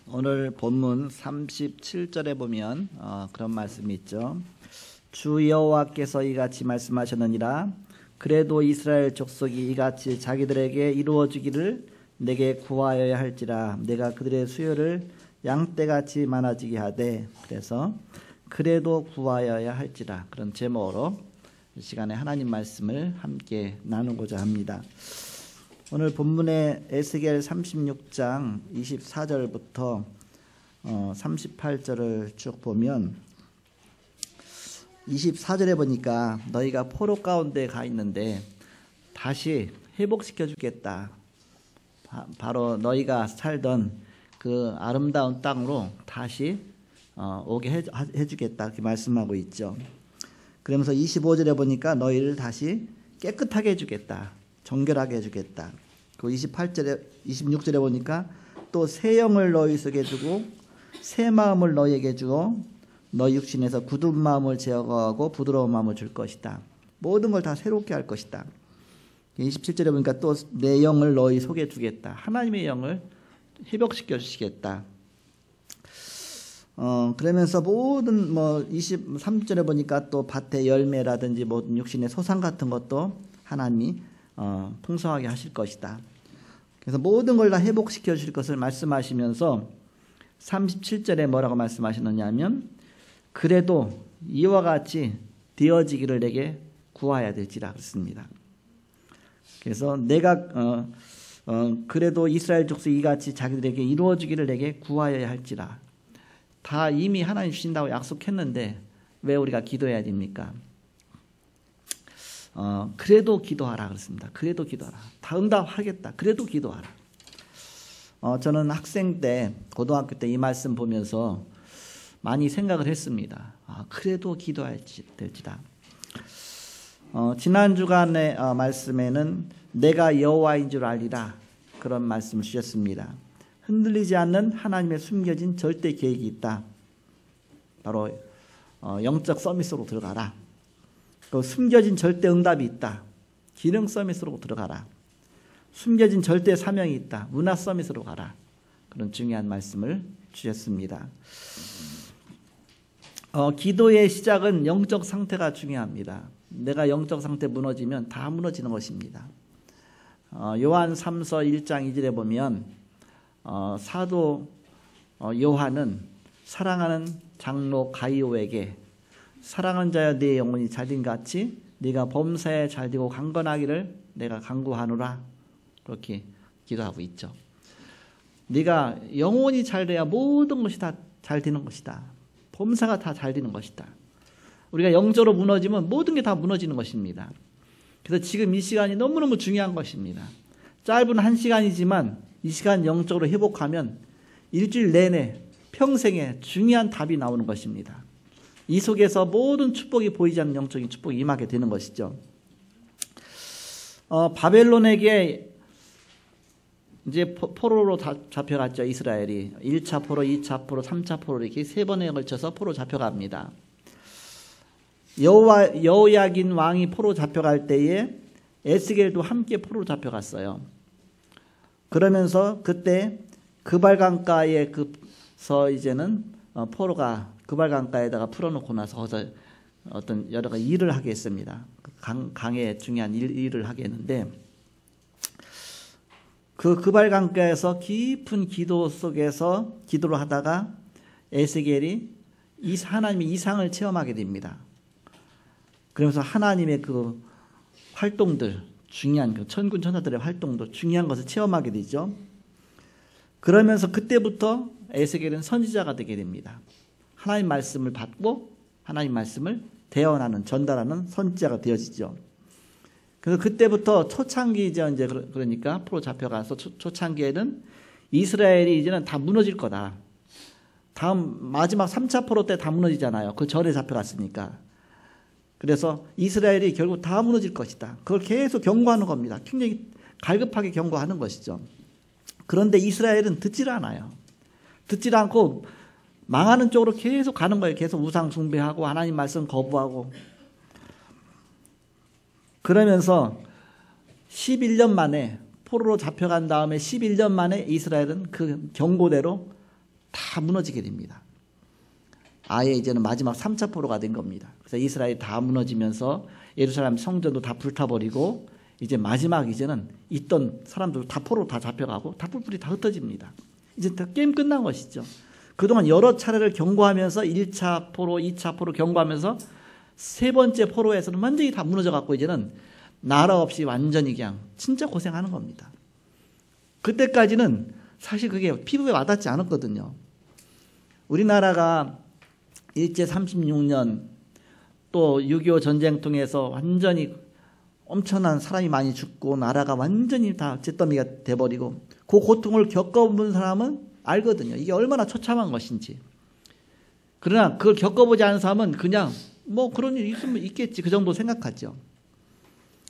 오늘 본문 37절에 보면 그런 말씀이 있죠. 주 여호와께서 이같이 말씀하셨느니라. 그래도 이스라엘 족속이 이같이 자기들에게 이루어지기를 내게 구하여야 할지라. 내가 그들의 수요를 양떼같이 많아지게 하되. 그래서 그래도 구하여야 할지라, 그런 제목으로 이 시간에 하나님 말씀을 함께 나누고자 합니다. 오늘 본문의 에스겔 36장 24절부터 38절을 쭉 보면 24절에 보니까 너희가 포로 가운데 가 있는데 다시 회복시켜 주겠다. 바로 너희가 살던 그 아름다운 땅으로 다시 오게 해주겠다, 이렇게 말씀하고 있죠. 그러면서 25절에 보니까 너희를 다시 깨끗하게 해주겠다, 정결하게 해주겠다. 그 26절에 보니까 또 새 영을 너희 속에 주고 새 마음을 너희에게 주고 너희 육신에서 굳은 마음을 제거하고 부드러운 마음을 줄 것이다. 모든 걸 다 새롭게 할 것이다. 27절에 보니까 또 내 영을 너희 속에 주겠다. 하나님의 영을 회복시켜 주시겠다. 그러면서 모든 23절에 보니까 또 밭의 열매라든지 모든 육신의 소산 같은 것도 하나님이 풍성하게 하실 것이다. 그래서 모든 걸 다 회복시켜 주실 것을 말씀하시면서 37절에 뭐라고 말씀하시느냐 하면 그래도 이와 같이 되어지기를 내게 구하여야 될지라 그랬습니다. 그래서 내가 그래도 이스라엘 족속이 이같이 자기들에게 이루어지기를 내게 구하여야 할지라. 다 이미 하나님 주신다고 약속했는데 왜 우리가 기도해야 됩니까? 그래도 기도하라 그랬습니다. 그래도 기도하라. 다 응답하겠다. 그래도 기도하라. 저는 학생 때, 고등학교 때 이 말씀 보면서 많이 생각을 했습니다. 그래도 기도해야 될지다. 지난 주간의 말씀에는 내가 여호와인 줄 알리라, 그런 말씀을 주셨습니다. 흔들리지 않는 하나님의 숨겨진 절대 계획이 있다. 바로 영적 서밋으로 들어가라. 또 숨겨진 절대 응답이 있다. 기능 서밋으로 들어가라. 숨겨진 절대 사명이 있다. 문화 서밋으로 가라. 그런 중요한 말씀을 주셨습니다. 기도의 시작은 영적 상태가 중요합니다. 내가 영적 상태 무너지면 다 무너지는 것입니다. 요한 3서 1장 2절에 보면 사도 요한은 사랑하는 장로 가이오에게 사랑하는 자여 네 영혼이 잘된같이 네가 범사에 잘되고 강건하기를 내가 간구하노라, 그렇게 기도하고 있죠. 네가 영혼이 잘돼야 모든 것이 다 잘되는 것이다. 범사가 다 잘되는 것이다. 우리가 영적으로 무너지면 모든 게 다 무너지는 것입니다. 그래서 지금 이 시간이 너무너무 중요한 것입니다. 짧은 1시간이지만 이 시간 영적으로 회복하면 일주일 내내 평생에 중요한 답이 나오는 것입니다. 이 속에서 모든 축복이 보이지 않는 영적인 축복이 임하게 되는 것이죠. 바벨론에게 이제 포로로 잡혀갔죠. 이스라엘이 1차 포로, 2차 포로, 3차 포로 이렇게 3번에 걸쳐서 포로 잡혀갑니다. 여호야긴 왕이 포로 잡혀갈 때에 에스겔도 함께 포로 잡혀갔어요. 그러면서 그때 그발강가에서 이제는 포로가 그발강가에다가 풀어놓고 나서 거기서 어떤 여러 가지 일을 하게 했습니다. 강에 중요한 일을 하게 했는데 그발강가에서 깊은 기도 속에서 기도를 하다가 에스겔이 하나님의 이상을 체험하게 됩니다. 그러면서 하나님의 그 활동들, 중요한 그 천군 천사들의 활동도 중요한 것을 체험하게 되죠. 그러면서 그때부터 에스겔은 선지자가 되게 됩니다. 하나님 말씀을 받고 하나님 말씀을 대언하는, 전달하는 선지자가 되어지죠. 그래서 그때부터 초창기죠. 이제 그러니까 포로 잡혀가서 초창기에는 이스라엘이 이제는 다 무너질 거다. 다음 마지막 3차 포로 때 다 무너지잖아요. 그 전에 잡혀갔으니까. 그래서 이스라엘이 결국 다 무너질 것이다. 그걸 계속 경고하는 겁니다. 굉장히 갈급하게 경고하는 것이죠. 그런데 이스라엘은 듣질 않아요. 듣질 않고 망하는 쪽으로 계속 가는 거예요. 계속 우상 숭배하고 하나님 말씀 거부하고. 그러면서 11년 만에 포로로 잡혀간 다음에 11년 만에 이스라엘은 그 경고대로 다 무너지게 됩니다. 아예 이제는 마지막 3차 포로가 된 겁니다. 그래서 이스라엘이 다 무너지면서 예루살렘 성전도 다 불타버리고 이제 마지막 이제는 있던 사람들 다 포로 다 잡혀가고 다 뿔뿔이 다 흩어집니다. 이제 다 게임 끝난 것이죠. 그동안 여러 차례를 경고하면서 1차 포로, 2차 포로 경고하면서 세 번째 포로에서는 완전히 다 무너져갖고 이제는 나라 없이 완전히 그냥 진짜 고생하는 겁니다. 그때까지는 사실 그게 피부에 와닿지 않았거든요. 우리나라가 일제 36년 또 6.25 전쟁 통해서 완전히 엄청난 사람이 많이 죽고 나라가 완전히 다 잿더미가 돼버리고 그 고통을 겪어본 사람은 알거든요. 이게 얼마나 처참한 것인지. 그러나 그걸 겪어보지 않은 사람은 그냥 뭐 그런 일 있으면 있겠지 그 정도 생각하죠.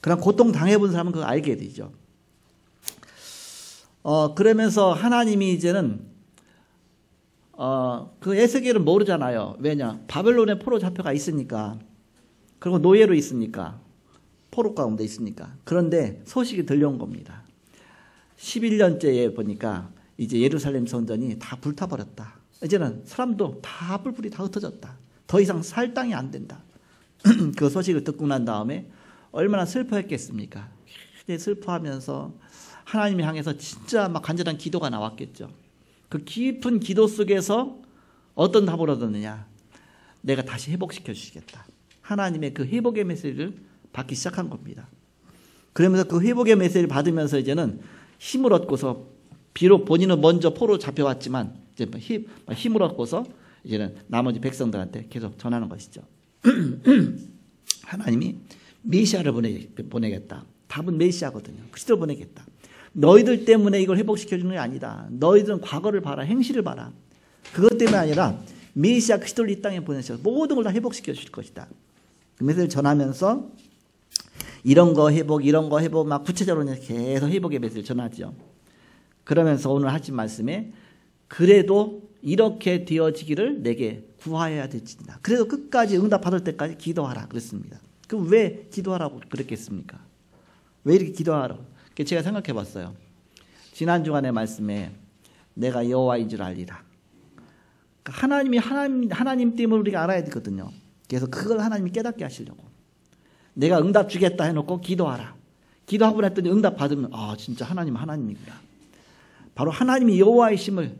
그러나 고통 당해본 사람은 그걸 알게 되죠. 그러면서 하나님이 이제는 그 에스겔은 모르잖아요. 왜냐? 바벨론에 포로 잡혀가 있으니까. 그리고 노예로 있으니까. 포로 가운데 있으니까. 그런데 소식이 들려온 겁니다. 11년째에 보니까 이제 예루살렘 성전이 다 불타버렸다. 이제는 사람도 다 뿔뿔이 다 흩어졌다. 더 이상 살 땅이 안 된다. 그 소식을 듣고 난 다음에 얼마나 슬퍼했겠습니까? 슬퍼하면서 하나님을 향해서 진짜 막 간절한 기도가 나왔겠죠. 그 깊은 기도 속에서 어떤 답을 얻었느냐? 내가 다시 회복시켜 주시겠다. 하나님의 그 회복의 메시지를 받기 시작한 겁니다. 그러면서 그 회복의 메시지를 받으면서 이제는 힘을 얻고서 비록 본인은 먼저 포로 잡혀왔지만 이제 힘을 얻고서 이제는 나머지 백성들한테 계속 전하는 것이죠. 하나님이 메시아를 보내겠다. 답은 메시아거든요. 그리스도를 보내겠다. 너희들 때문에 이걸 회복시켜주는 게 아니다. 너희들은 과거를 봐라. 행실을 봐라. 그것 때문에 아니라 메시아 그리스도를 이 땅에 보내셔서 모든 걸 다 회복시켜 주실 것이다. 그 메시지를 전하면서 이런 거 회복 막 구체적으로 계속 회복의 메시지를 전하죠. 그러면서 오늘 하신 말씀에 그래도 이렇게 되어지기를 내게 구하여야 될지니라. 그래도 끝까지 응답받을 때까지 기도하라 그랬습니다. 그럼 왜 기도하라고 그랬겠습니까? 왜 이렇게 기도하라고? 제가 생각해 봤어요. 지난 주간의 말씀에 내가 여호와인 줄 알리라. 하나님 때문에 우리가 알아야 되거든요. 그래서 그걸 하나님이 깨닫게 하시려고. 내가 응답 주겠다 해놓고 기도하라. 기도하고 났더니 응답 받으면 진짜 하나님은 하나님이구나. 바로 하나님이 여호와이심을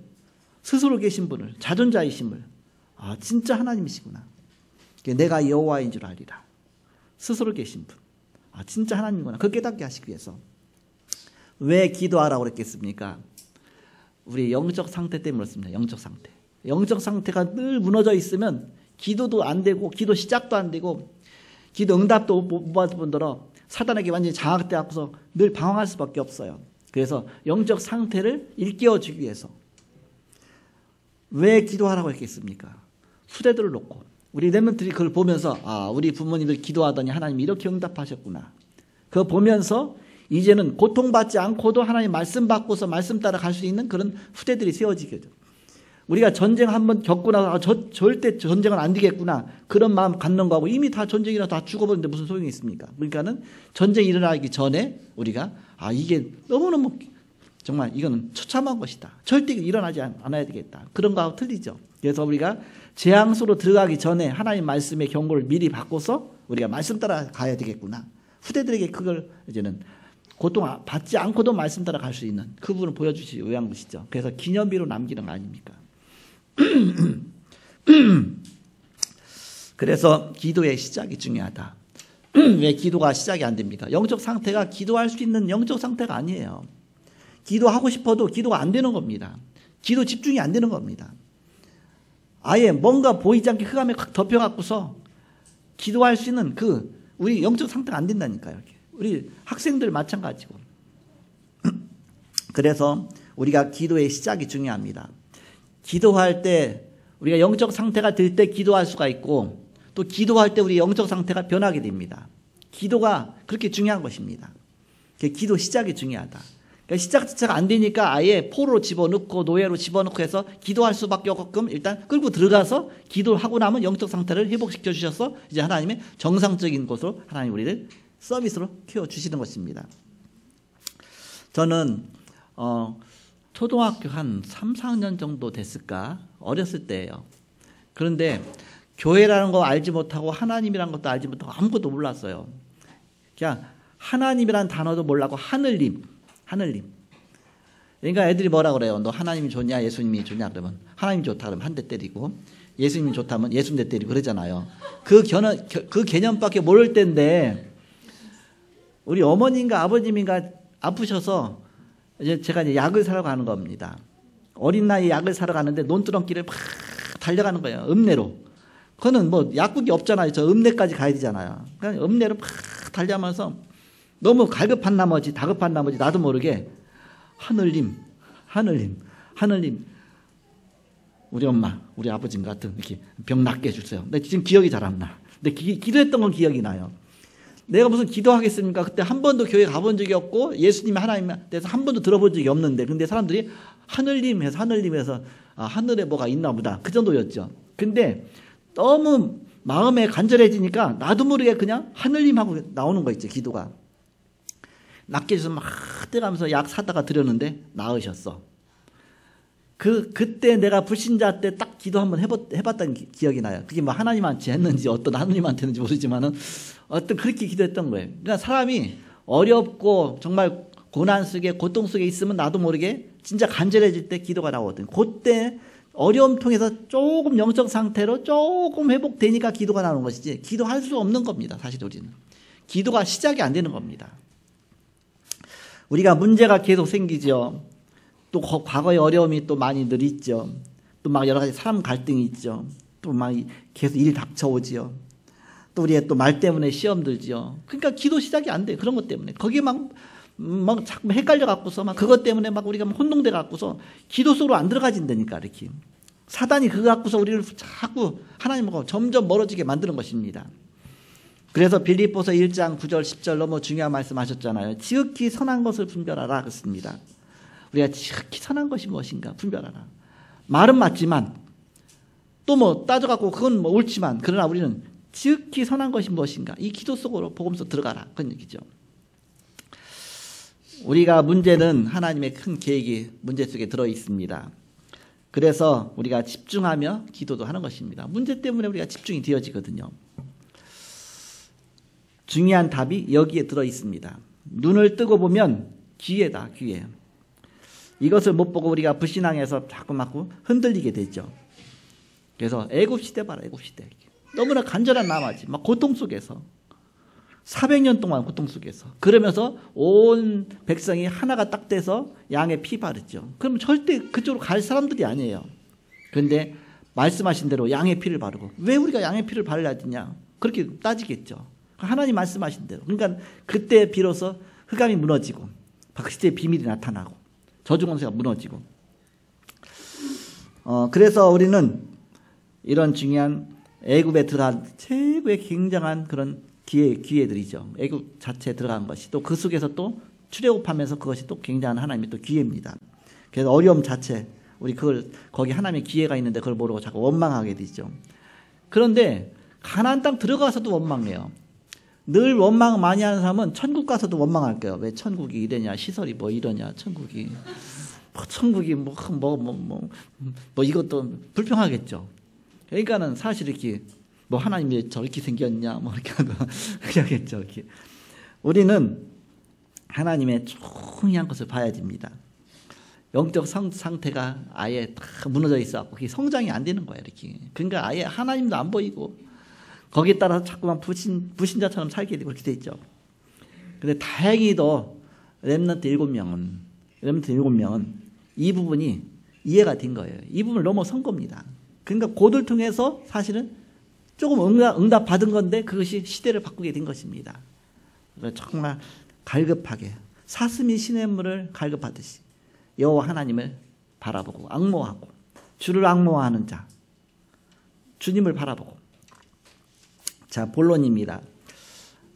스스로 계신 분을 자존자이심을 진짜 하나님이시구나. 내가 여호와인 줄 알리라. 스스로 계신 분. 진짜 하나님이구나. 그걸 깨닫게 하시기 위해서. 왜 기도하라고 그랬겠습니까? 우리 영적 상태 때문에 그렇습니다. 영적 상태. 영적 상태가 늘 무너져 있으면 기도도 안 되고 기도 시작도 안 되고 기도 응답도 못 받을 뿐더러 사단에게 완전히 장악되어서 늘 방황할 수밖에 없어요. 그래서 영적 상태를 일깨워주기 위해서. 왜 기도하라고 했겠습니까? 후대들을 놓고 우리 렘넌트들이 그걸 보면서 우리 부모님들 기도하더니 하나님이 이렇게 응답하셨구나. 그거 보면서 이제는 고통받지 않고도 하나님 말씀 받고서 말씀 따라 갈 수 있는 그런 후대들이 세워지게 돼요. 우리가 전쟁 한번 겪고 나서 절대 전쟁은 안 되겠구나 그런 마음 갖는 거하고 이미 다 전쟁이라 다 죽어버리는데 무슨 소용이 있습니까? 그러니까는 전쟁이 일어나기 전에 우리가 이게 너무너무 정말 이거는 처참한 것이다. 절대 일어나지 않아야 되겠다. 그런 거하고 틀리죠. 그래서 우리가 재앙 속으로 들어가기 전에 하나님 말씀의 경고를 미리 받고서 우리가 말씀 따라 가야 되겠구나. 후대들에게 그걸 이제는 고통 받지 않고도 말씀 따라 갈 수 있는 그 부분을 보여주시기 위한 것이죠. 그래서 기념비로 남기는 거 아닙니까? 그래서 기도의 시작이 중요하다. 왜 기도가 시작이 안 됩니까? 영적 상태가 기도할 수 있는 영적 상태가 아니에요. 기도하고 싶어도 기도가 안 되는 겁니다. 기도 집중이 안 되는 겁니다. 아예 뭔가 보이지 않게 흑암에 확 덮여갖고서 기도할 수 있는 우리 영적 상태가 안 된다니까요. 우리 학생들 마찬가지고. 그래서 우리가 기도의 시작이 중요합니다. 기도할 때 우리가 영적 상태가 될 때 기도할 수가 있고 또 기도할 때 우리 영적 상태가 변하게 됩니다. 기도가 그렇게 중요한 것입니다. 기도 시작이 중요하다. 그러니까 시작 자체가 안 되니까 아예 포로 집어넣고 노예로 집어넣고 해서 기도할 수밖에 없게끔 일단 끌고 들어가서 기도하고 나면 영적 상태를 회복시켜 주셔서 이제 하나님의 정상적인 곳으로 하나님 우리를 서비스로 키워주시는 것입니다. 저는 초등학교 한 3, 4학년 정도 됐을까? 어렸을 때예요. 그런데 교회라는 거 알지 못하고 하나님이라는 것도 알지 못하고 아무것도 몰랐어요. 그냥 하나님이라는 단어도 몰랐고 하늘님. 그러니까 애들이 뭐라 그래요? 너 하나님이 좋냐 예수님이 좋냐 그러면 하나님이 좋다 그러면 한 대 때리고 예수님이 좋다면 예수님 대 때리고 그러잖아요. 그 개념밖에 모를 때인데 우리 어머님과 아버님인가 아프셔서 이제 제가 이제 약을 사러 가는 겁니다. 어린 나이에 약을 사러 가는데 논두렁길을 막 달려가는 거예요. 읍내로. 그거는 뭐 약국이 없잖아요. 저 읍내까지 가야 되잖아요. 그러니까 읍내로 막 달려가면서 너무 다급한 나머지 나도 모르게 하늘님 우리 엄마 우리 아버지 같은 이렇게 병 낫게 해주세요. 근데 지금 기억이 잘 안 나. 근데 기도했던 건 기억이 나요. 내가 무슨 기도하겠습니까? 그때 한 번도 교회 가본 적이 없고 예수님이 하나님에 대해서 한 번도 들어본 적이 없는데 근데 사람들이 하늘님에서 하늘에 뭐가 있나 보다 그 정도였죠. 근데 너무 마음에 간절해지니까 나도 모르게 그냥 하늘님하고 나오는 거 있죠. 기도가 낫게 해줘서 막 떼가면서 약 사다가 드렸는데 나으셨어. 그때 내가 불신자 때 딱 기도 한번 해봤다는 기억이 나요. 그게 뭐 하나님한테 했는지 어떤 하느님한테 했는지 모르지만은 어떤 그렇게 기도했던 거예요. 그러니까 사람이 어렵고 정말 고난 속에 고통 속에 있으면 나도 모르게 진짜 간절해질 때 기도가 나오거든요. 그때 어려움 통해서 조금 영적 상태로 조금 회복되니까 기도가 나오는 것이지 기도할 수 없는 겁니다. 사실 우리는. 기도가 시작이 안 되는 겁니다. 우리가 문제가 계속 생기죠. 또 과거의 어려움이 또 많이 늘 있죠. 또 막 여러 가지 사람 갈등이 있죠. 또 막 계속 일 닥쳐오지요. 또 우리의 또 말 때문에 시험 들지요. 그러니까 기도 시작이 안 돼. 그런 것 때문에. 거기에 막 자꾸 헷갈려 갖고서 막 그것 때문에 막 우리가 혼동돼 갖고서 기도 속으로 안 들어가진다니까 이렇게. 사단이 그거 갖고서 우리를 자꾸 하나님하고 점점 멀어지게 만드는 것입니다. 그래서 빌립보서 1장 9절 10절 너무 중요한 말씀 하셨잖아요. 지극히 선한 것을 분별하라 그랬습니다. 우리가 지극히 선한 것이 무엇인가 분별하라. 말은 맞지만 또 뭐 따져갖고 그건 뭐 옳지만 그러나 우리는 지극히 선한 것이 무엇인가 이 기도 속으로 복음서 들어가라 그런 얘기죠. 우리가 문제는 하나님의 큰 계획이 문제 속에 들어 있습니다. 그래서 우리가 집중하며 기도도 하는 것입니다. 문제 때문에 우리가 집중이 되어지거든요. 중요한 답이 여기에 들어 있습니다. 눈을 뜨고 보면 기회다, 기회. 이것을 못 보고 우리가 불신앙에서 자꾸만 흔들리게 되죠. 그래서 애굽시대 봐라, 애굽시대. 너무나 간절한 나머지 막 고통 속에서 400년 동안 고통 속에서 그러면서 온 백성이 하나가 딱 돼서 양의 피 바르죠. 그러면 절대 그쪽으로 갈 사람들이 아니에요. 그런데 말씀하신 대로 양의 피를 바르고 왜 우리가 양의 피를 바르려 하냐 그렇게 따지겠죠. 하나님 말씀하신 대로. 그러니까 그때 비로소 흑암이 무너지고 그리스도의 비밀이 나타나고 저주권세가 무너지고 그래서 우리는 이런 중요한 애굽에 들어간 최고의 굉장한 그런 기회들이죠. 애굽 자체에 들어간 것이 또 그 속에서 또 출애굽하면서 그것이 또 굉장한 하나님의 또 기회입니다. 그래서 어려움 자체 우리 그걸 거기 하나님의 기회가 있는데 그걸 모르고 자꾸 원망하게 되죠. 그런데 가나안 땅 들어가서도 원망해요. 늘 원망 많이 하는 사람은 천국 가서도 원망할 거예요. 왜 천국이 이러냐, 시설이 뭐 이러냐, 천국이 뭐 이것도 불평하겠죠. 그러니까는 사실 이렇게 뭐 하나님이 저렇게 생겼냐, 뭐 이렇게 그러겠죠. 이렇게. 우리는 하나님의 중요한 것을 봐야 됩니다. 영적 상태가 아예 다 무너져 있어갖고 그게 성장이 안 되는 거예요. 이렇게. 그러니까 아예 하나님도 안 보이고. 거기에 따라서 자꾸만 불신자처럼 살게 되고 그렇게 돼 있죠. 근데 다행히도 렘넌트 7명은 이 부분이 이해가 된 거예요. 이 부분을 넘어선 겁니다. 그러니까 그들 통해서 사실은 조금 응답 받은 건데 그것이 시대를 바꾸게 된 것입니다. 정말 갈급하게 사슴이 시냇물을 갈급하듯이 여호와 하나님을 바라보고 앙모하고 주를 앙모하는 자, 주님을 바라보고. 자, 본론입니다.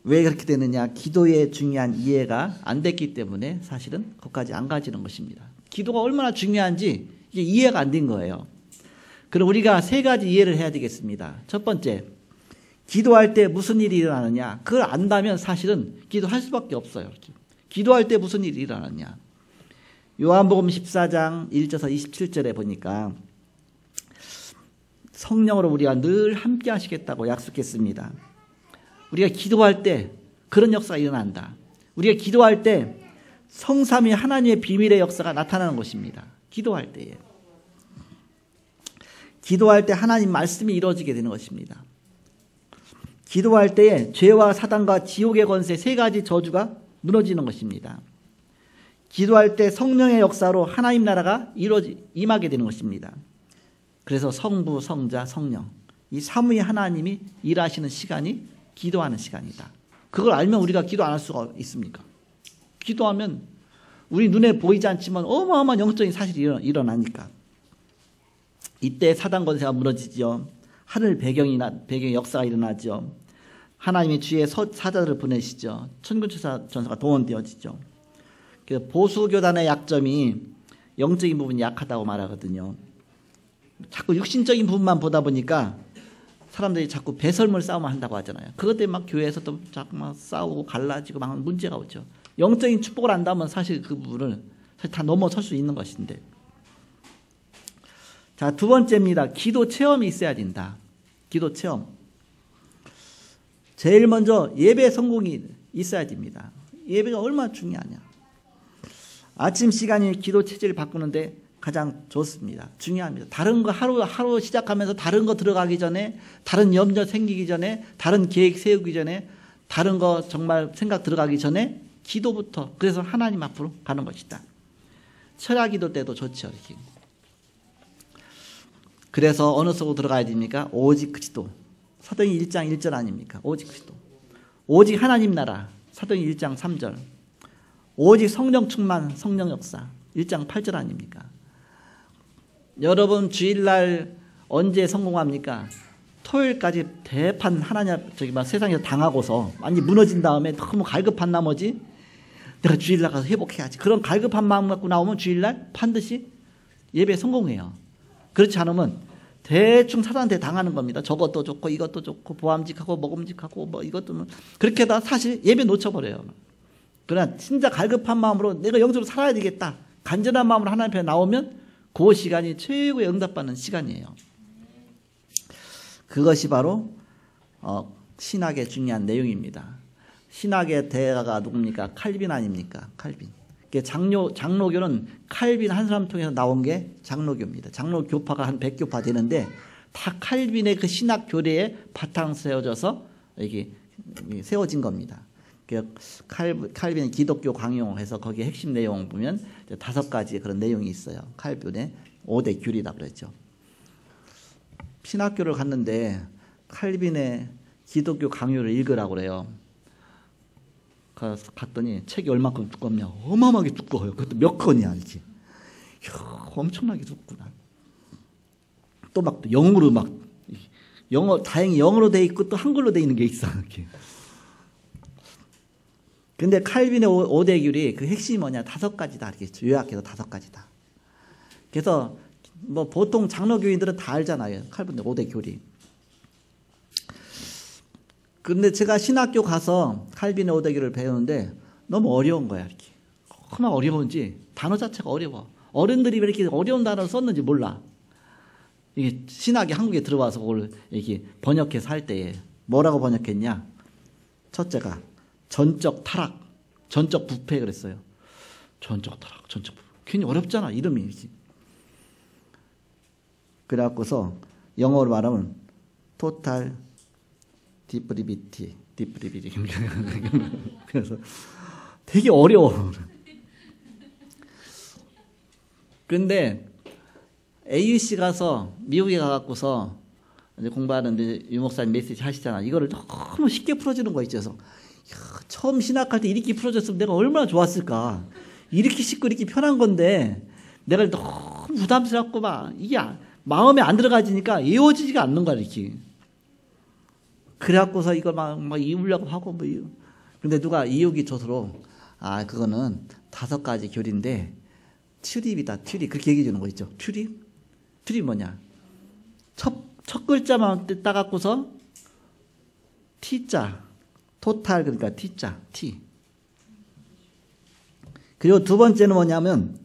왜 그렇게 되느냐? 기도의 중요한 이해가 안 됐기 때문에 사실은 거기까지 안 가지는 것입니다. 기도가 얼마나 중요한지 이게 이해가 안 된 거예요. 그럼 우리가 세 가지 이해를 해야 되겠습니다. 첫 번째, 기도할 때 무슨 일이 일어나느냐? 그걸 안다면 사실은 기도할 수밖에 없어요. 기도할 때 무슨 일이 일어나느냐? 요한복음 14장 1절에서 27절에 보니까 성령으로 우리가 늘 함께 하시겠다고 약속했습니다. 우리가 기도할 때 그런 역사가 일어난다. 우리가 기도할 때 성삼위 하나님의 비밀의 역사가 나타나는 것입니다. 기도할 때에. 기도할 때 하나님 말씀이 이루어지게 되는 것입니다. 기도할 때에 죄와 사단과 지옥의 권세 세 가지 저주가 무너지는 것입니다. 기도할 때 성령의 역사로 하나님 나라가 임하게 되는 것입니다. 그래서 성부, 성자, 성령 이 삼위 하나님이 일하시는 시간이 기도하는 시간이다. 그걸 알면 우리가 기도 안 할 수가 있습니까? 기도하면 우리 눈에 보이지 않지만 어마어마한 영적인 사실이 일어나니까. 이때 사단 권세가 무너지죠. 하늘 배경 역사가 일어나죠. 하나님이 주의 사자들을 보내시죠. 천군천사 전사가 동원되어지죠. 그래서 보수교단의 약점이 영적인 부분이 약하다고 말하거든요. 자꾸 육신적인 부분만 보다 보니까 사람들이 자꾸 배설물 싸움을 한다고 하잖아요. 그것 때문에 막 교회에서 또 자꾸 막 싸우고 갈라지고 막 문제가 오죠. 영적인 축복을 안다면 사실 그 부분을 사실 다 넘어설 수 있는 것인데. 자, 두 번째입니다. 기도 체험이 있어야 된다. 기도 체험. 제일 먼저 예배 성공이 있어야 됩니다. 예배가 얼마나 중요하냐. 아침 시간이 기도 체질을 바꾸는데 가장 좋습니다. 중요합니다. 다른 거 하루 시작하면서 다른 거 들어가기 전에, 다른 염려 생기기 전에, 다른 계획 세우기 전에, 다른 거 정말 생각 들어가기 전에 기도부터, 그래서 하나님 앞으로 가는 것이다. 철야 기도 때도 좋죠. 이렇게. 그래서 어느 속으로 들어가야 됩니까? 오직 그리스도. 사도행전 1장 1절 아닙니까? 오직 그리스도. 오직 하나님 나라. 사도행전 1장 3절. 오직 성령 충만, 성령 역사. 1장 8절 아닙니까? 여러분 주일날 언제 성공합니까? 토요일까지 대판 하나님 세상에서 당하고서 완전히 무너진 다음에 너무 갈급한 나머지 내가 주일날 가서 회복해야지. 그런 갈급한 마음 갖고 나오면 주일날 반드시 예배 성공해요. 그렇지 않으면 대충 사단한테 당하는 겁니다. 저것도 좋고 이것도 좋고 보암직하고 먹음직하고 뭐 이것도 그렇게 다 사실 예배 놓쳐버려요. 그러나 진짜 갈급한 마음으로 내가 영적으로 살아야 되겠다. 간절한 마음으로 하나님 앞에 나오면 그 시간이 최고의 응답받는 시간이에요. 그것이 바로 신학의 중요한 내용입니다. 신학의 대가가 누굽니까? 칼빈 아닙니까? 칼빈. 장로교는 칼빈 한 사람 통해서 나온 게 장로교입니다. 장로교파가 한 100교파 되는데 다 칼빈의 그 신학 교리에 바탕 세워져서 이게 세워진 겁니다. 칼빈의 기독교 강요해서 거기에 핵심 내용 보면 5가지 그런 내용이 있어요. 칼빈의 5대 규리다 그랬죠. 신학교를 갔는데 칼빈의 기독교 강요를 읽으라고 그래요. 갔더니 책이 얼마큼 두껍냐? 어마어마하게 두꺼워요. 그것도 몇 권이야 이렇게. 엄청나게 두껍구나. 또 막 영어로 막 영어 다행히 영어로 돼 있고 또 한글로 돼 있는 게 있어 이렇게. 근데 칼빈의 5대 규리 그 핵심이 뭐냐? 5가지다 이렇게 요약해서 5가지다. 그래서 뭐 보통 장로교인들은 다 알잖아요. 칼빈의 5대 규리. 근데 제가 신학교 가서 칼빈의 5대 규리를 배우는데 너무 어려운 거야 이렇게. 얼마나 어려운지 단어 자체가 어려워. 어른들이 왜 이렇게 어려운 단어를 썼는지 몰라. 이게 신학이 한국에 들어와서 그걸 이렇게 번역해서 할 때에 뭐라고 번역했냐? 첫째가 전적 타락, 전적 부패 그랬어요. 전적 타락, 전적 부패. 괜히 어렵잖아 이름이. 그래갖고서 영어로 말하면 total depravity. 그래서 되게 어려워. 근데 AUC 가서 미국에 가갖고서 이제 공부하는데 유목사님 메시지 하시잖아. 이거를 너무 쉽게 풀어주는 거 있죠. 그래서 처음 신학할 때 이렇게 풀어줬으면 내가 얼마나 좋았을까. 이렇게 쉽고 이렇게 편한 건데 내가 너무 부담스럽고 막 이게 마음에 안 들어가지니까 이어지지가 않는 거야 이렇게. 그래갖고서 이걸 막 이으려고 하고 뭐. 근데 누가 이유기 조서로 그거는 5가지 교리인데 튜립이다. 튜립 그렇게 얘기해 주는 거 있죠. 튜립? 튜립 뭐냐? 첫 글자만 따갖고서 T자 토탈 그러니까 T자 T. 그리고 두 번째는 뭐냐면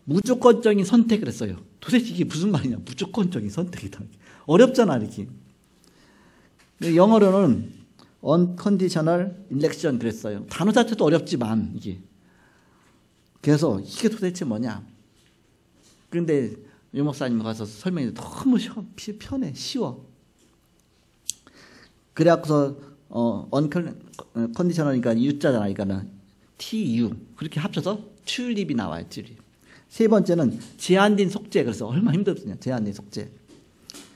무조건적인 선택을 했어요. 도대체 이게 무슨 말이냐? 무조건적인 선택이다. 어렵잖아 이렇게. 영어로는 unconditional election 그랬어요. 단어 자체도 어렵지만 이게. 그래서 이게 도대체 뭐냐? 그런데 유 목사님 가서 설명이 너무 편해, 쉬워. 그래갖고서 unconditional이니까 U자잖아. 그러니까는 TU 그렇게 합쳐서 튤립이 나와요. 튤립. 세 번째는 제한된 속죄. 그래서 얼마나 힘들었냐. 제한된 속죄.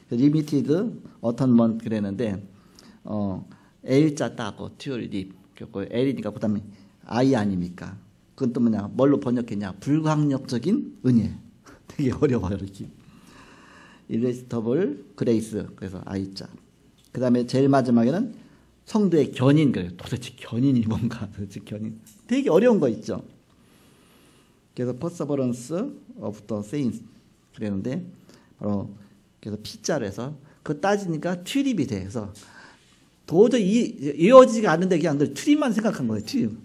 리미티드 어턴먼 그랬는데 L자 따고 튤립. 그리고 L이니까 그다음에 I 아닙니까? 그건 또 뭐냐? 뭘로 번역했냐? 불강력적인 은혜. 되게 어려워요 이렇게. irresistible grace. 그래서 I자. 그다음에 제일 마지막에는 성도의 견인. 그래요. 도대체 견인이 뭔가? 도대체 견인. 되게 어려운 거 있죠. 그래서 perseverance of the saints 그랬는데 바로 그래서 P자로 해서 그거 따지니까 튤립이 돼. 그래서 도저히 이어지지가 않는데 그냥 늘 튤립만 생각한 거예요. 튤립.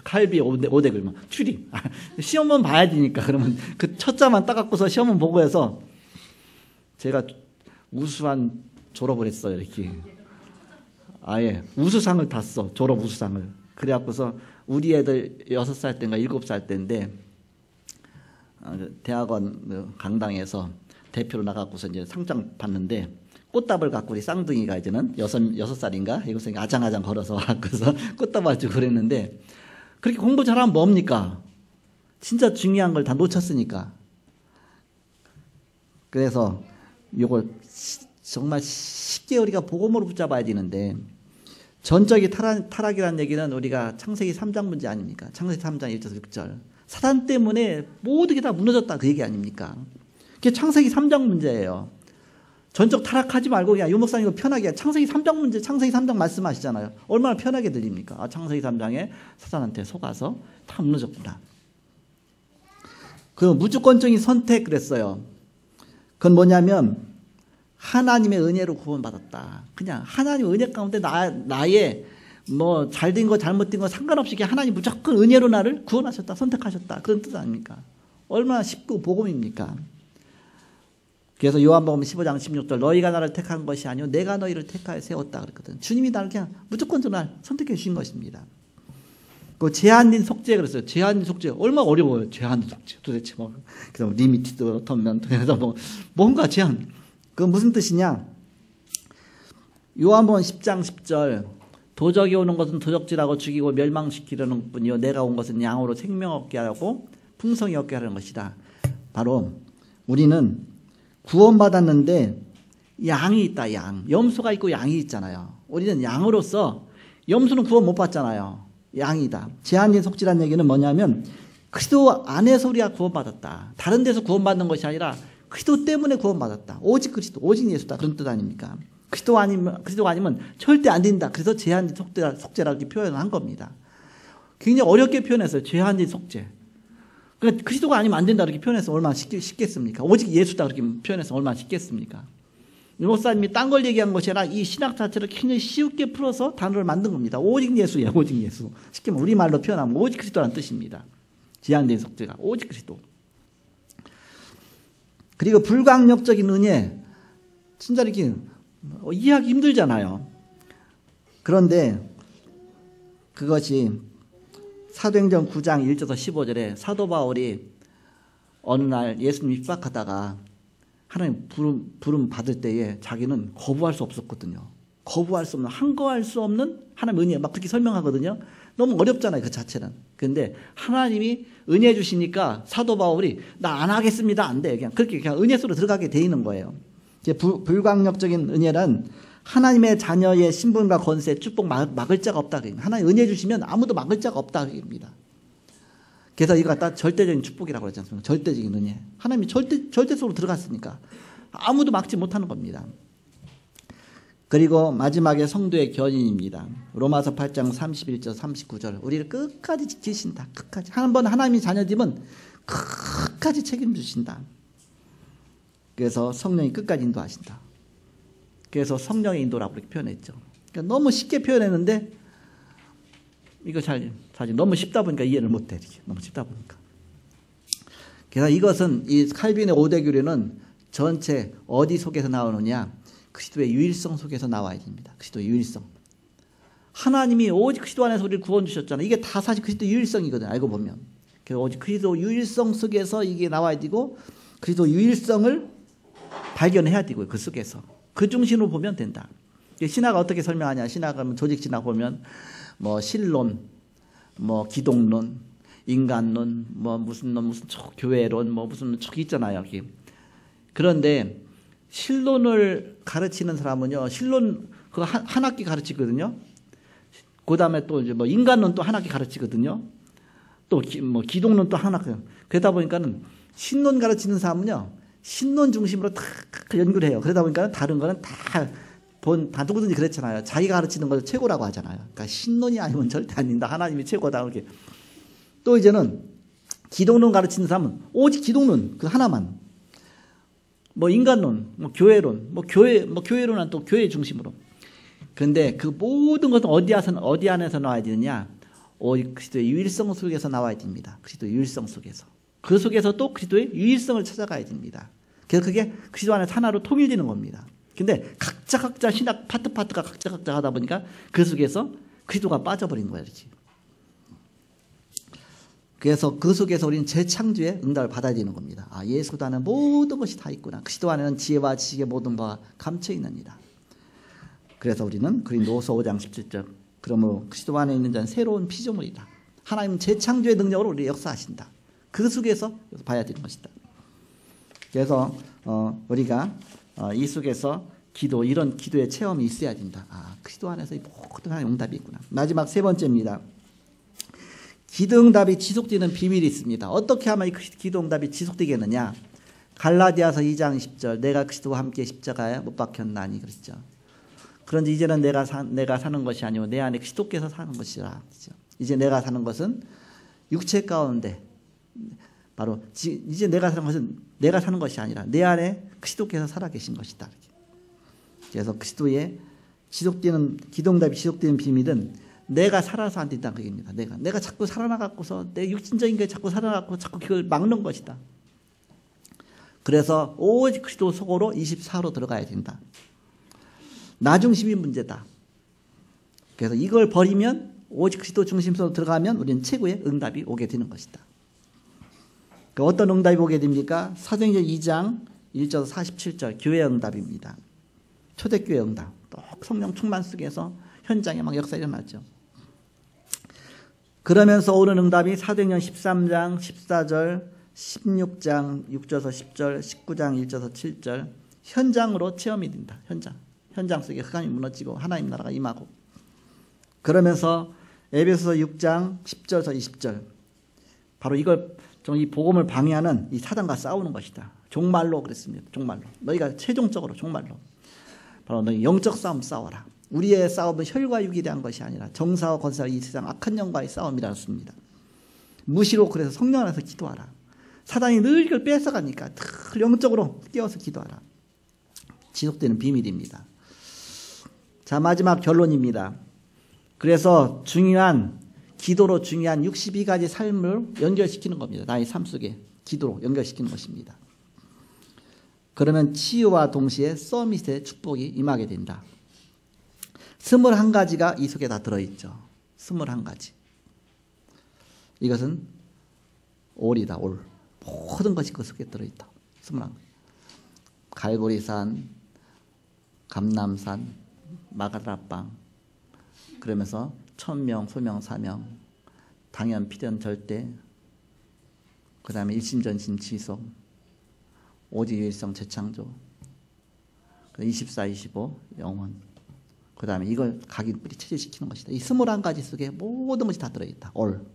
칼비 5대 글만 튤립. 시험은 봐야 되니까 그러면 그 첫자만 따갖고서 시험은 보고 해서 제가 우수한 졸업을 했어요. 이렇게. 아예 우수상을 탔어. 졸업 우수상을. 그래갖고서 우리 애들 6살 때인가 7살 때인데 대학원 강당에서 대표로 나가고서 이제 상장 받는데 꽃다발 갖고 우리 쌍둥이가 이제는 6살인가 7살인가 아장아장 걸어서 와서 꽃다발 주고 그랬는데 그렇게 공부 잘하면 뭡니까? 진짜 중요한 걸 다 놓쳤으니까. 그래서 이걸 정말 쉽게 우리가 복음으로 붙잡아야 되는데 전적인 타락이라는 얘기는 우리가 창세기 3장 문제 아닙니까? 창세기 3장 1절 6절. 사단 때문에 모든 게 다 무너졌다 그 얘기 아닙니까? 그게 창세기 3장 문제예요. 전적 타락하지 말고 그냥 유 목사님 이거 편하게 창세기 3장 문제 창세기 3장 말씀하시잖아요. 얼마나 편하게 들립니까? 창세기 3장에 사단한테 속아서 다 무너졌구나. 그 무조건적인 선택 그랬어요. 그건 뭐냐면 하나님의 은혜로 구원받았다. 그냥 하나님의 은혜 가운데 나의 뭐 잘된 거 잘못된 거 상관없이 하나님 무조건 은혜로 나를 구원하셨다. 선택하셨다. 그런 뜻 아닙니까? 얼마나 쉽고 복음입니까? 그래서 요한복음 15장 16절 너희가 나를 택한 것이 아니요 내가 너희를 택하여 세웠다 그랬거든. 주님이 나를 그냥 무조건적으로 나를 선택해 주신 것입니다. 그 제한된 속죄 그랬어요. 제한된 속죄 얼마나 어려워요. 제한된 속죄 도대체 뭐 그래서 리미티드 어텀면 그래서 뭐 뭔가 제한 그 무슨 뜻이냐? 요한복음 10장 10절 도적이 오는 것은 도적질하고 죽이고 멸망시키려는 뿐이요 내가 온 것은 양으로 생명 얻게 하고 풍성히 얻게 하려는 것이다. 바로 우리는 구원받았는데 양이 있다. 양. 염소가 있고 양이 있잖아요. 우리는 양으로서 염소는 구원 못 받잖아요. 양이다. 제한된 속죄라는 얘기는 뭐냐면 그리스도 안에서 우리가 구원받았다. 다른 데서 구원받는 것이 아니라 그리스도 때문에 구원받았다. 오직 그리스도, 오직 예수다. 그런 뜻 아닙니까? 그리스도가 아니면 절대 안 된다. 그래서 제한된 속죄라고 이렇게 표현을 한 겁니다. 굉장히 어렵게 표현했어요. 제한된 속죄. 그러니까 그리스도가 아니면 안 된다 이렇게 표현해서 얼마나 쉽겠습니까? 오직 예수다 그렇게 표현해서 얼마나 쉽겠습니까? 유 목사님이 딴 걸 얘기한 것이 아니라 이 신학 자체를 굉장히 쉽게 풀어서 단어를 만든 겁니다. 오직 예수예요. 오직 예수. 쉽게 우리말로 표현하면 오직 그리스도라는 뜻입니다. 제한된 속죄가 오직 그리스도. 그리고 불강력적인 은혜 진짜 이렇게 이해하기 힘들잖아요. 그런데 그것이 사도행전 9장 1절에서 15절에 사도 바울이 어느 날 예수님 입학하다가 하나님 부름 받을 때에 자기는 거부할 수 없었거든요. 거부할 수 없는, 항거할 수 없는 하나님의 은혜, 막 그렇게 설명하거든요. 너무 어렵잖아요, 그 자체는. 근데 하나님이 은혜 주시니까 사도 바울이 나 안 하겠습니다, 안 돼. 그냥 은혜 속으로 들어가게 돼 있는 거예요. 불강력적인 은혜는 하나님의 자녀의 신분과 권세, 축복 막을 자가 없다. 하나님 은혜 주시면 아무도 막을 자가 없다. 그래서 이거 갖다 절대적인 축복이라고 그러지 않습니까? 절대적인 은혜. 하나님이 절대 속으로 들어갔으니까 아무도 막지 못하는 겁니다. 그리고 마지막에 성도의 견인입니다. 로마서 8장 31절 39절. 우리를 끝까지 지키신다. 끝까지. 한번 하나님이 자녀되면 끝까지 책임주신다. 그래서 성령이 끝까지 인도하신다. 그래서 성령의 인도라고 이렇게 표현했죠. 그러니까 너무 쉽게 표현했는데 이거 사실 너무 쉽다 보니까 이해를 못해. 너무 쉽다 보니까. 그래서 이것은 이 칼빈의 5대 교리는 전체 어디 속에서 나오느냐? 그리스도의 유일성 속에서 나와야 됩니다. 그리스도의 유일성. 하나님이 오직 그리스도 안에서 우리를 구원 주셨잖아요. 이게 다 사실 그리스도의 유일성이거든요. 알고 보면. 그래서 오직 그리스도 유일성 속에서 이게 나와야 되고 그리스도 유일성을 발견해야 되고요. 그 속에서. 그 중심으로 보면 된다. 신학을 어떻게 설명하냐? 신학은 조직 신학 보면 뭐 신론, 뭐 기독론, 인간론, 뭐 무슨 교회론, 뭐 무슨 촉 있잖아요. 여기. 그런데 신론을 가르치는 사람은요, 신론 그 한 학기 가르치거든요. 그 다음에 또 이제 뭐 인간론 또 한 학기 가르치거든요. 또 뭐 기독론 또 한 학기. 그러다 보니까는 신론 가르치는 사람은요, 신론 중심으로 다 연구를 해요. 그러다 보니까 다른 거는 다 누구든지 그랬잖아요. 자기가 가르치는 걸 최고라고 하잖아요. 그러니까 신론이 아니면 절대 안 된다. 하나님이 최고다. 이렇게. 또 이제는 기독론 가르치는 사람은 오직 기독론 그 하나만. 뭐 인간론, 뭐 교회론, 뭐 교회론은 또 교회 중심으로. 그런데 그 모든 것은 어디 안에서 나와야 되느냐? 오직 그리스도의 유일성 속에서 나와야 됩니다. 그리스도의 유일성 속에서. 그 속에서 또 그리스도의 유일성을 찾아가야 됩니다. 그래서 그게 그리스도 안에서 하나로 통일되는 겁니다. 근데 각자 신학 파트가 각자 하다 보니까 그 속에서 그리스도가 빠져버린 거예요. 이렇게. 그래서 그 속에서 우리는 재창조의 응답을 받아야 되는 겁니다. 아, 예수도 안에 모든 것이 다 있구나. 그리스도 안에는 지혜와 지식의 모든 바가 감춰 있느니라. 그래서 우리는 고린도후서 5장 17절. 그러므로 그리스도 안에 있는 자는 새로운 피조물이다. 하나님은 재창조의 능력으로 우리 역사하신다. 그 속에서 봐야 되는 것이다. 그래서 우리가 이 속에서 이런 기도의 체험이 있어야 된다. 아, 그리스도 안에서 이 모든 하나님의 응답이 있구나. 마지막 세 번째입니다. 기도응답이 지속되는 비밀이 있습니다. 어떻게 하면 이 기도응답이 지속되겠느냐? 갈라디아서 2장 10절. 내가 그리스도와 함께 십자가에 못 박혔나니 그랬죠. 그런데 이제는 내가 사는 것이 아니고 내 안에 그리스도께서 사는 것이라. 그렇죠? 이제 내가 사는 것은 육체 가운데 바로 이제 내가 사는 것은 내가 사는 것이 아니라 내 안에 그리스도께서 살아계신 것이다. 그래서 그리스도의 지속되는 기도응답이 지속되는 비밀은 내가 살아서 안 된다는 얘기입니다. 내가 자꾸 살아나갖고서 내 육신적인 게 자꾸 살아나갖고 자꾸 그걸 막는 것이다. 그래서 오직 그리스도 속으로 24로 들어가야 된다. 나 중심이 문제다. 그래서 이걸 버리면 오직 그리스도 중심으로 들어가면 우리는 최고의 응답이 오게 되는 것이다. 어떤 응답이 오게 됩니까? 사도행전 2장 1절 47절 교회 응답입니다. 초대교회 응답. 또 성령 충만 속에서 현장에 막 역사 일어나죠. 그러면서 오는 응답이 사도행전 13장 14절 16장 6절에서 10절 19장 1절에서 7절 현장으로 체험이 된다. 현장 속에 흑암이 무너지고 하나님 나라가 임하고 그러면서 에베소서 6장 10절에서 20절 바로 이 복음을 방해하는 이 사단과 싸우는 것이다. 종말로 그랬습니다. 종말로. 너희가 최종적으로 종말로. 바로 너희 영적 싸움 싸워라. 우리의 싸움은 혈과 육에 대한 것이 아니라 정사와 권세와 이 세상 악한 영과의 싸움이라 했습니다. 무시로 그래서 성령 안에서 기도하라. 사단이 늘 이걸 뺏어가니까 늘 영적으로 깨워서 기도하라. 지속되는 비밀입니다. 자, 마지막 결론입니다. 그래서 기도로 중요한 62가지 삶을 연결시키는 겁니다. 나의 삶 속에 기도로 연결시키는 것입니다. 그러면 치유와 동시에 서밋의 축복이 임하게 된다. 21가지가 이 속에 다 들어있죠. 21가지. 이것은 올이다. 올. 모든 것이 그 속에 들어있다. 21가지. 갈보리산, 감남산, 마가다락방 그러면서 천명, 소명, 사명, 당연, 필연, 절대, 그 다음에 일심전심 지속, 오직 유일성 재창조, 24, 25 영원, 그 다음에 이걸 각인 뿌리 체질시키는 것이다. 이 21가지 속에 모든 것이 다 들어있다. 올.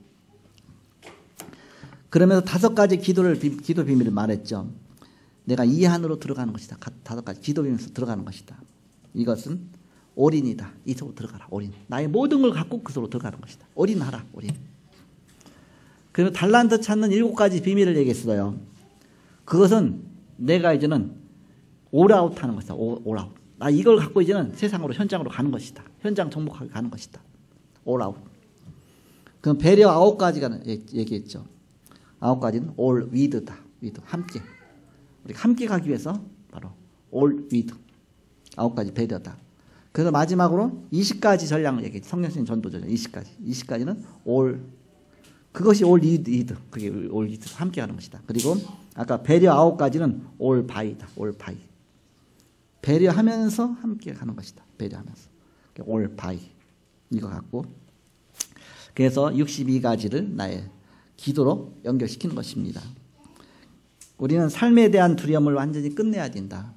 그러면서 5가지 기도 비밀을 말했죠. 내가 이 안으로 들어가는 것이다. 5가지 기도 비밀에서 들어가는 것이다. 이것은 올인이다. 이 속으로 들어가라. 올인. 나의 모든 걸 갖고 그 속으로 들어가는 것이다. 올인하라. 올인. 그리고 달란트 찾는 7가지 비밀을 얘기했어요. 그것은 내가 이제는 올아웃 하는 것이다. 올아웃. 나 이걸 갖고 이제는 세상으로 현장으로 가는 것이다. 현장 정복하게 가는 것이다. 올아웃. 그럼 배려 9가지가 얘기했죠. 9가지는 all with다. with 함께. 우리가 함께 가기 위해서 바로 all with 9가지 배려다. 그래서 마지막으로 20가지 전략을 얘기했죠. 성령신 전도 전략 20가지. 20가지는 all 그것이 all lead. 그게 all lead 함께 가는 것이다. 그리고 아까 배려 9가지는 all by다. all by. 배려하면서 함께 가는 것이다. 배려하면서. all by. 이거 갖고 그래서 62가지를 나의 기도로 연결시키는 것입니다. 우리는 삶에 대한 두려움을 완전히 끝내야 된다.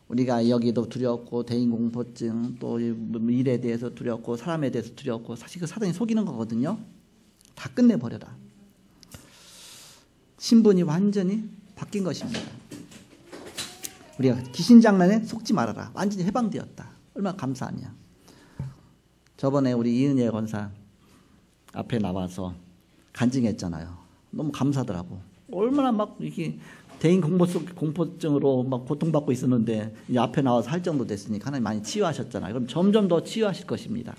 우리가 여기도 두렵고 대인공포증 또 일에 대해서 두렵고 사람에 대해서 두렵고 사실 그 사단이 속이는 거거든요. 다 끝내버려라. 신분이 완전히 바뀐 것입니다. 우리가 귀신장난에 속지 말아라. 완전히 해방되었다. 얼마나 감사하냐. 저번에 우리 이은혜 권사 앞에 나와서 간증했잖아요. 너무 감사하더라고. 얼마나 막 이렇게 대인 공포증으로 막 고통받고 있었는데 이제 앞에 나와서 할 정도 됐으니까 하나님 많이 치유하셨잖아요. 그럼 점점 더 치유하실 것입니다.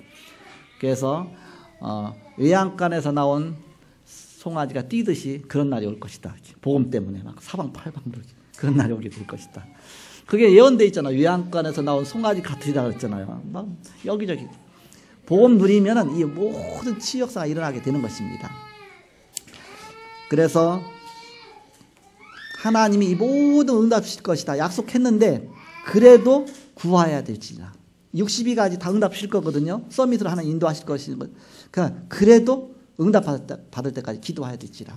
그래서 외양간에서 나온 송아지가 뛰듯이 그런 날이 올 것이다. 복음 때문에 막 사방팔방 그런 날이 오게 될 것이다. 그게 예언돼 있잖아요. 외양간에서 나온 송아지 같으리라 그랬잖아요. 막 여기저기 복음 누리면은 이 모든 치유 역사가 일어나게 되는 것입니다. 그래서 하나님이 이 모든 응답 주실 것이다 약속했는데 그래도 구하여야 될지라. 62가지 다 응답 주실 거거든요. 서밋으로 하나님 인도하실 것이고 그래도 응답 받을 때까지 기도해야 될지라.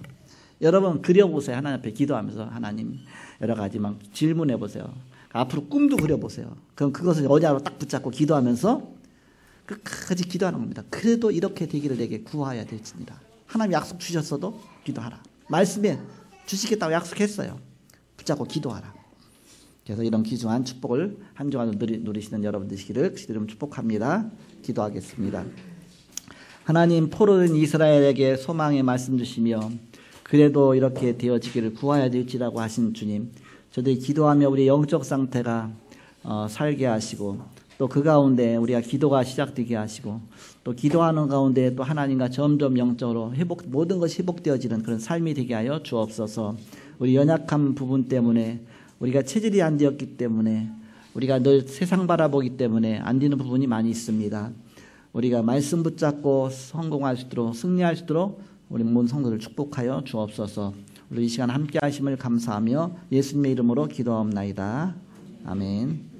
여러분 그려보세요. 하나님 앞에 기도하면서 하나님 여러 가지 막 질문해 보세요. 앞으로 꿈도 그려보세요. 그럼 그것을 언약으로 딱 붙잡고 기도하면서 끝까지 기도하는 겁니다. 그래도 이렇게 되기를 내게 구하여야 될지니라. 하나님 약속 주셨어도 기도하라. 말씀에 주시겠다고 약속했어요. 붙잡고 기도하라. 그래서 이런 귀중한 축복을 한 주간 누리시는 여러분 되시기를 이름 축복합니다. 기도하겠습니다. 하나님 포로된 이스라엘에게 소망의 말씀 주시며 그래도 이렇게 되어지기를 구하여야 될지라고 하신 주님, 저들이 기도하며 우리 영적 상태가 살게 하시고 또 그 가운데 우리가 기도가 시작되게 하시고 또 기도하는 가운데 또 하나님과 점점 영적으로 모든 것이 회복되어지는 그런 삶이 되게 하여 주옵소서. 우리 연약한 부분 때문에 우리가 체질이 안 되었기 때문에 우리가 늘 세상 바라보기 때문에 안 되는 부분이 많이 있습니다. 우리가 말씀 붙잡고 성공할 수 있도록 승리할 수 있도록 우리 모든 성도를 축복하여 주옵소서. 우리 이 시간 함께 하심을 감사하며 예수님의 이름으로 기도하옵나이다. 아멘.